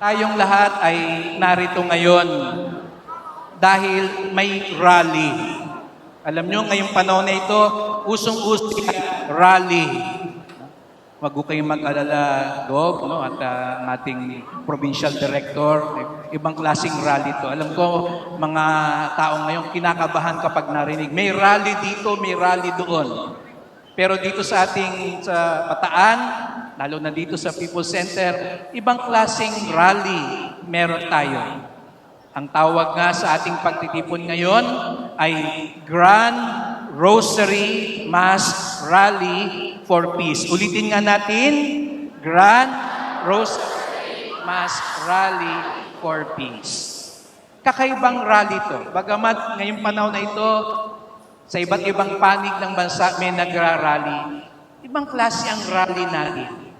Tayong lahat ay narito ngayon dahil may rally. Alam nyo, ngayong panahon na ito, usong-uso yung rally. Wag ko kayong mag-alala, Dog, no? At ang ating provincial director, ibang klaseng rally to. Alam ko, mga tao ngayon kinakabahan kapag narinig, may rally dito, may rally doon. Pero dito sa ating sa Bataan, lalo na dito sa People's Center, ibang klaseng rally meron tayo. Ang tawag nga sa ating pagtitipon ngayon ay Grand Rosary Mass Rally for Peace. Ulitin nga natin, Grand Rosary Mass Rally for Peace. Kakaibang rally to. Bagamat ngayong panahon na ito, sa iba't ibang panig ng bansa may nagra-rally. Ibang klase ang rally natin.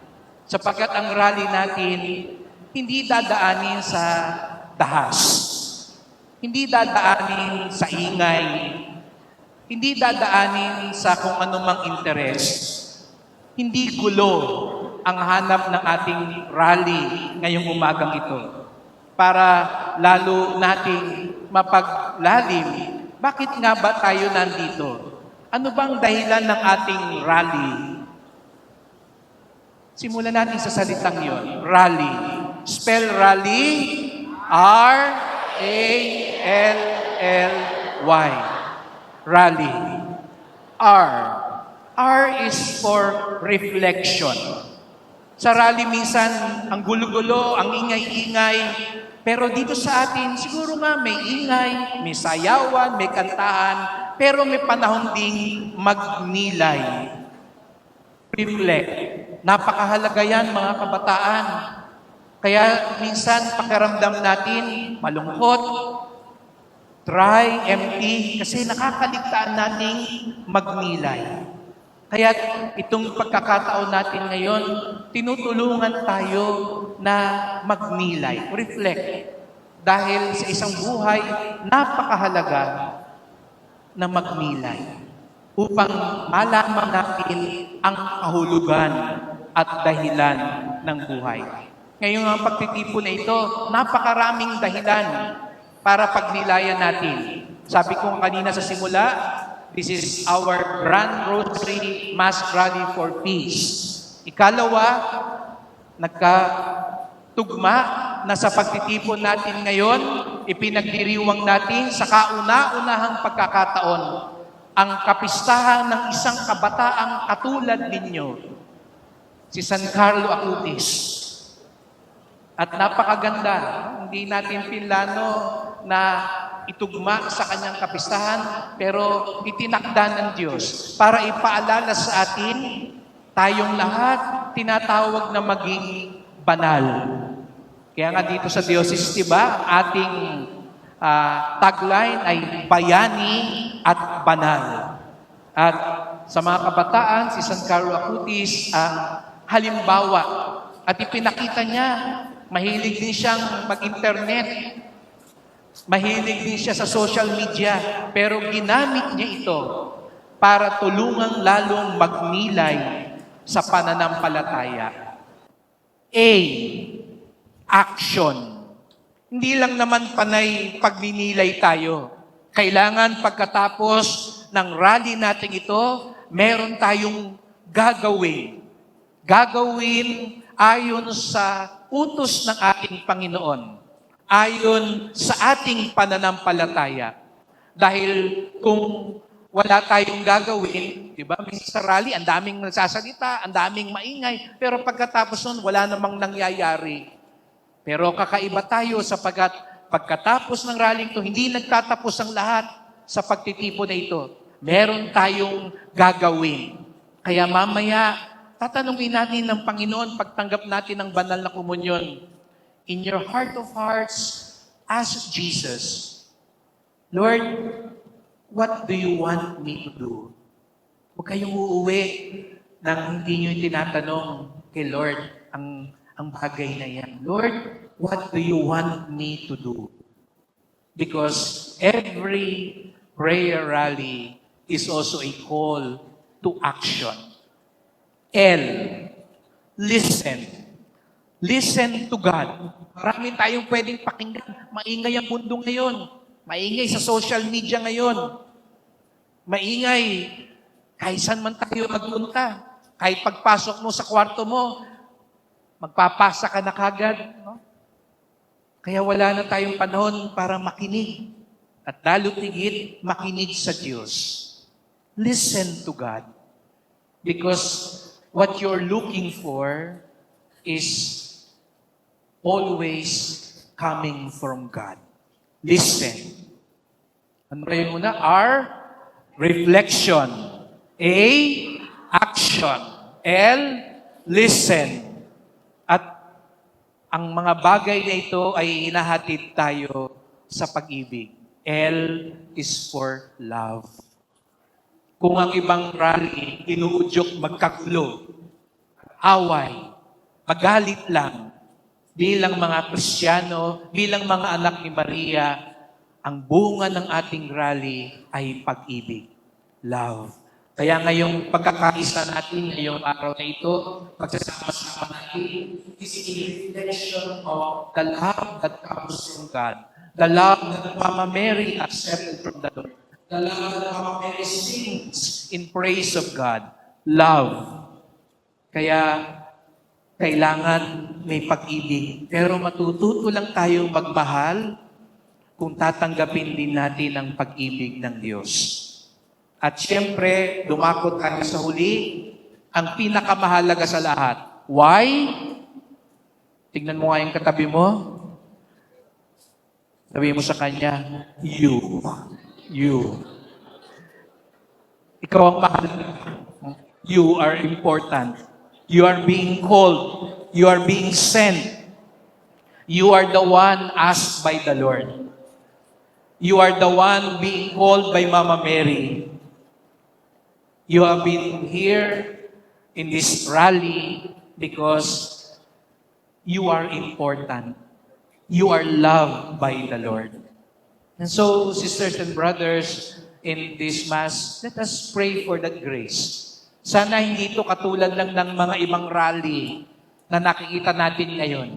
Sapagkat ang rally natin, hindi dadaanin sa dahas. Hindi dadaanin sa ingay. Hindi dadaanin sa kung anumang interes. Hindi gulo ang hanap ng ating rally ngayong umagang ito. Para lalo nating mapaglalim. Bakit nga ba tayo nandito? Ano bang dahilan ng ating rally? Simulan natin sa salitang yon. Rally. Spell rally. R-A-L-L-Y. Rally. R. R is for reflection. Sa rally minsan, ang gulo-gulo, ang ingay-ingay, pero dito sa atin, siguro nga may ingay, may sayawan, may kantahan, pero may panahon ding magnilay. Reflect. Napakahalaga yan, mga kabataan. Kaya minsan pakiramdam natin malungkot, dry, empty, kasi nakakaligtaan nating magnilay. Kaya itong pagkakataon natin ngayon, tinutulungan tayo na magnilay, reflect. Dahil sa isang buhay, napakahalaga na magnilay upang malaman natin ang kahulugan at dahilan ng buhay. Ngayon ang pagtitipon na ito, napakaraming dahilan para pagnilayan natin. Sabi ko kanina sa simula, this is our Grand Rosary Mass Rally for Peace. Ikalawa, nagkatugma na sa pagtitipon natin ngayon, ipinagdiriwang natin sa kauna-unahang pagkakataon ang kapistahan ng isang kabataang katulad ninyo, si San Carlo Acutis. At napakaganda, hindi natin pinlano na itugma sa kanyang kapistahan, pero itinakda ng Diyos para ipaalala sa atin, tayong lahat tinatawag na maging banal. Kaya nga dito sa diocese, diba, ating tagline ay bayani at banal. At sa mga kabataan, si San Carlo Acutis ang halimbawa. At ipinakita niya, mahilig din siyang mag-internet. Mahilig din siya sa social media, pero ginamit niya ito para tulungang lalong magnilay sa pananampalataya. A. Action. Hindi lang naman panay pagninilay tayo. Kailangan pagkatapos ng rally natin ito, meron tayong gagawin. Gagawin ayon sa utos ng ating Panginoon. Ayon sa ating pananampalataya. Dahil kung wala tayong gagawin, di ba, sa rally, ang daming nagsasalita, ang daming maingay, pero pagkatapos nun, wala namang nangyayari. Pero kakaiba tayo sapagkat pagkatapos ng rally ito, hindi nagtatapos ang lahat sa pagtitipon na ito. Meron tayong gagawin. Kaya mamaya, tatanungin natin ng Panginoon pagtanggap natin ng banal na komunyon. In your heart of hearts, ask Jesus, Lord, what do you want me to do? Huwag kayong uuwi nang hindi nyo tinatanong kay Lord ang bagay na yan. Lord, what do you want me to do? Because every prayer rally is also a call to action. L, listen. Listen to God. Maraming tayong pwedeng pakinggan. Maingay ang mundo ngayon. Maingay sa social media ngayon. Maingay kahit saan man tayo magpunta. Kahit pagpasok mo sa kwarto mo, magpapasa ka na kagad. No? Kaya wala na tayong panahon para makinig. At lalo tigit, makinig sa Diyos. Listen to God. Because what you're looking for is always coming from God. Listen. Ano kayo muna? R, reflection. A, action. L, listen. At ang mga bagay na ito ay hinahatid tayo sa pag-ibig. L is for love. Kung ang ibang rally, inuudyok magkagulo, away, magalit lang, bilang mga Kristiyano, bilang mga anak ni Maria, ang bunga ng ating rally ay pag-ibig, love. Kaya ngayong pagkakaisa natin, ngayong araw na ito, pagsasama-sama natin, is a reflection of the love that comes from God. The love that Mama Mary accepted from the Lord. The love that Mama Mary sings in praise of God. Love. Kaya, kailangan may pag-ibig. Pero matututo lang tayo magmahal kung tatanggapin din natin ang pag-ibig ng Diyos. At siyempre, dumakot tayo sa huli, ang pinakamahalaga sa lahat. Why? Tignan mo nga yung katabi mo. Sabi mo sa kanya, you. You. Ikaw ang mahalaga. You are important. You are being called. You are being sent. You are the one asked by the Lord. You are the one being called by Mama Mary. You have been here in this rally because you are important. You are loved by the Lord. And so, sisters and brothers, in this Mass, let us pray for that grace. Sana hindi ito katulad lang ng mga ibang rally na nakikita natin ngayon.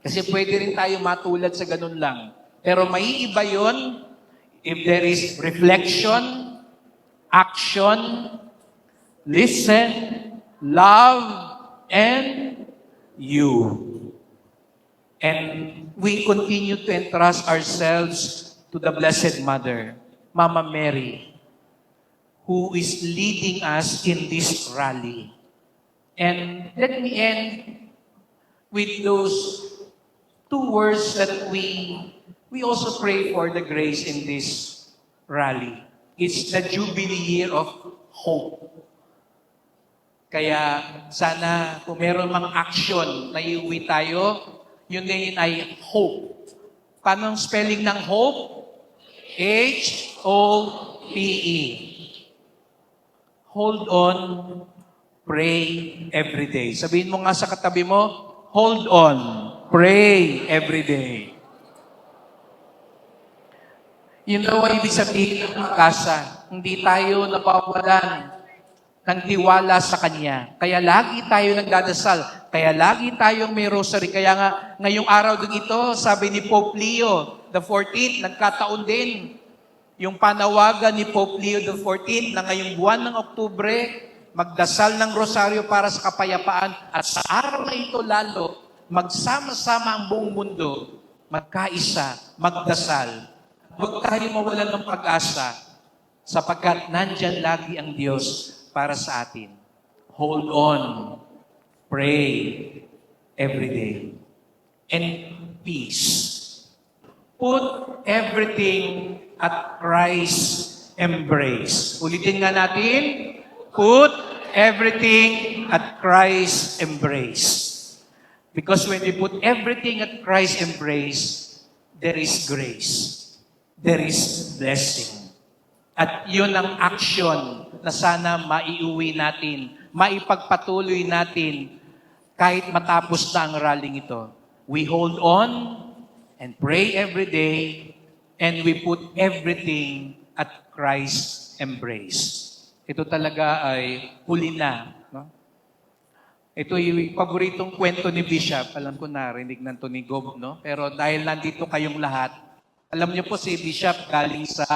Kasi pwede rin tayo matulad sa ganun lang. Pero may iba yun if there is reflection, action, listen, love, and you. And we continue to entrust ourselves to the Blessed Mother, Mama Mary, who is leading us in this rally. And let me end with those two words that we also pray for the grace in this rally. It's the Jubilee year of hope. Kaya sana kung meron mang action na iuwi tayo, yun din ay hope. Paano ang spelling ng hope? H-O-P-E. Hold on, pray every day. Sabihin mo nga sa katabi mo, hold on, pray every day. Yun daw ay ibig sabihin ng pag-asa. Hindi tayo napawalan ng tiwala sa Kanya. Kaya lagi tayo nagdadasal. Kaya lagi tayong may rosary. Kaya nga, ngayong araw din ito, sabi ni Pope Leo the 14th, nagkataon din yung panawagan ni Pope Leo the 14th na ngayong buwan ng Oktubre, magdasal ng rosaryo para sa kapayapaan. At sa araw na ito lalo, magsama-sama ang buong mundo, magkaisa, magdasal. Huwag tayo mawalan ng pag-asa sapagkat nandyan lagi ang Diyos para sa atin. Hold on. Pray every day. And peace. Put everything at Christ's embrace. Ulitin nga natin. Put everything at Christ's embrace. Because when we put everything at Christ's embrace, there is grace. There is blessing. At yun ang action na sana maiuwi natin, maipagpatuloy natin kahit matapos na ang rallying ito. We hold on and pray every day and we put everything at Christ's embrace. Ito talaga ay huli na. No? Ito yung paboritong kwento ni Bishop. Alam ko narinig na ito ni Gob, no? Pero dahil nandito kayong lahat, alam niyo po si Bishop galing sa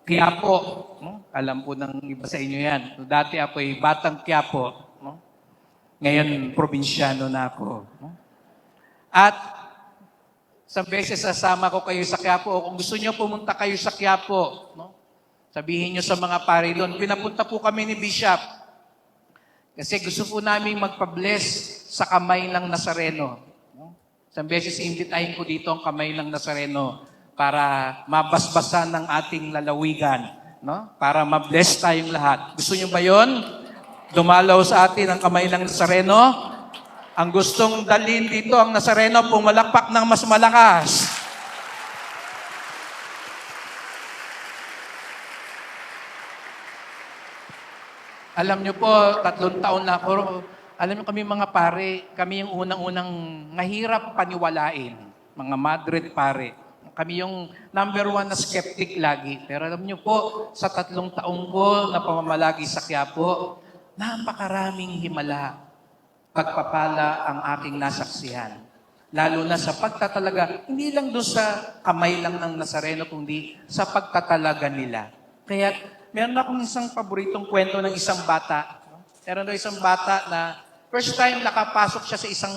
Quiapo. No? Alam po ng iba sa inyo yan. Dati ako ay batang Quiapo. No? Ngayon, probinsyano na ako. No? At sa beses sasama ko kayo sa Quiapo. Kung gusto niyo pumunta kayo sa Quiapo, no? Sabihin niyo sa mga pare doon, pinapunta po kami ni Bishop. Kasi gusto po namin magpa-bless sa kamay ng Nazareno. No? Sa beses imbitahin ko dito ang kamay ng Nazareno para mabasbasan ng ating lalawigan. No? Para ma-bless tayong lahat. Gusto niyo ba yon? Dumalaw sa atin ang kamay ng Nazareno. Ang gustong dalhin dito ang Nazareno, pumalakpak ng mas malakas. Alam niyo po, 3 taon na ako. Alam niyo kami mga pare, kami yung unang-unang mahirap paniwalain. Mga madrid pare. Kami yung number 1 na skeptic lagi. Pero alam niyo po, sa 3 taong ko na pamamalagi sa Quiapo, napakaraming himala, pagpapala ang aking nasaksihan. Lalo na sa pagtatalaga, hindi lang doon sa kamay lang ng Nazareno, kundi sa pagtatalaga nila. Kaya meron akong isang paboritong kwento ng isang bata. Meron daw isang bata na first time nakapasok siya sa isang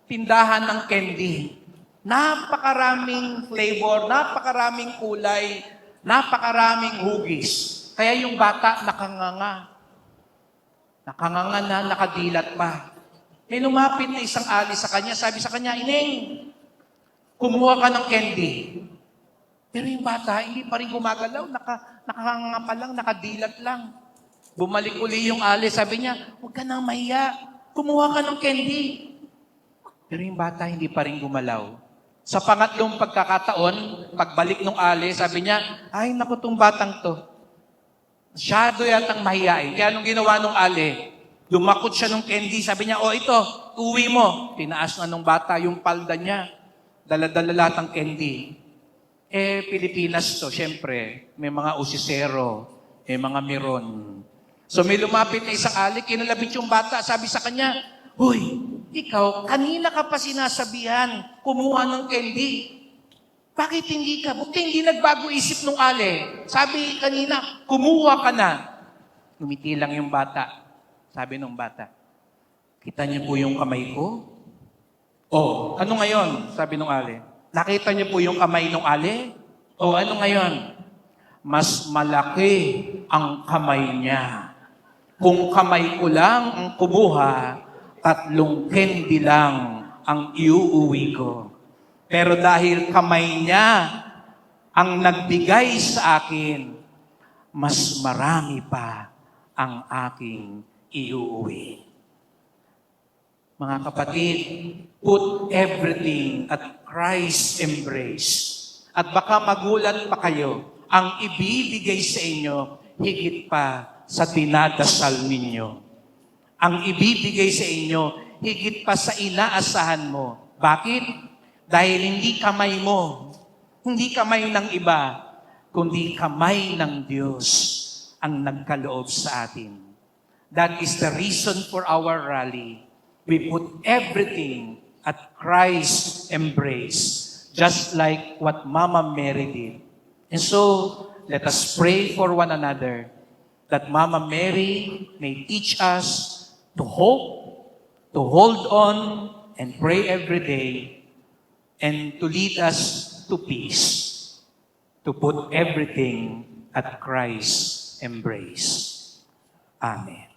tindahan ng candy. Napakaraming flavor, napakaraming kulay, napakaraming hugis. Kaya yung bata nakanganga. Nakanganga na, nakadilat pa. May lumapit na isang ali sa kanya, sabi sa kanya, "Ineng, kumuha ka ng candy." Pero yung bata, hindi pa rin gumagalaw, nakanganga pa lang, nakadilat lang. Bumalik uli yung ali, sabi niya, "Huwag ka nang mahiya, kumuha ka ng candy." Pero yung bata, hindi pa rin gumalaw. Sa pangatlong pagkakataon, pagbalik ng ali, sabi niya, "Ay, naku, tong batang to. Masyado yatang mahiyain." Kaya anong ginawa ng ali? Lumakot siya ng candy, sabi niya, "O ito, uwi mo." Tinaas na ng bata yung palda niya. Dala-dala lahat ng candy. Pilipinas to, syempre, may mga usisero, may mga miron. So may lumapit na isang ali, kinalabit yung bata, sabi sa kanya, "Hoy, ikaw, kanina ka pa sinasabihan, kumuha ng candy. Bakit hindi ka? Buti hindi nagbago isip nung ali. Sabi kanina, kumuha ka na." Ngumiti lang yung bata. Sabi nung bata, "Kita niyo po yung kamay ko?" "Oh, ano ngayon?" Sabi nung ali. "Nakita niyo po yung kamay ng ali?" "O, ano ngayon?" "Mas malaki ang kamay niya. Kung kamay ko lang ang kumuha, 3 candy lang ang iuuwi ko. Pero dahil kamay niya ang nagbigay sa akin, mas marami pa ang aking iuuwi." Mga kapatid, put everything at Christ's embrace. At baka magulat pa kayo, ang ibibigay sa inyo higit pa sa dinadasal ninyo. Ang ibibigay sa inyo higit pa sa inaasahan mo. Bakit? Dahil hindi kamay mo, hindi kamay ng iba, kundi kamay ng Diyos ang nagkaloob sa atin. That is the reason for our rally. We put everything at Christ's embrace, just like what Mama Mary did. And so, let us pray for one another that Mama Mary may teach us to hope, to hold on, and pray every day, and to lead us to peace, to put everything at Christ's embrace. Amen.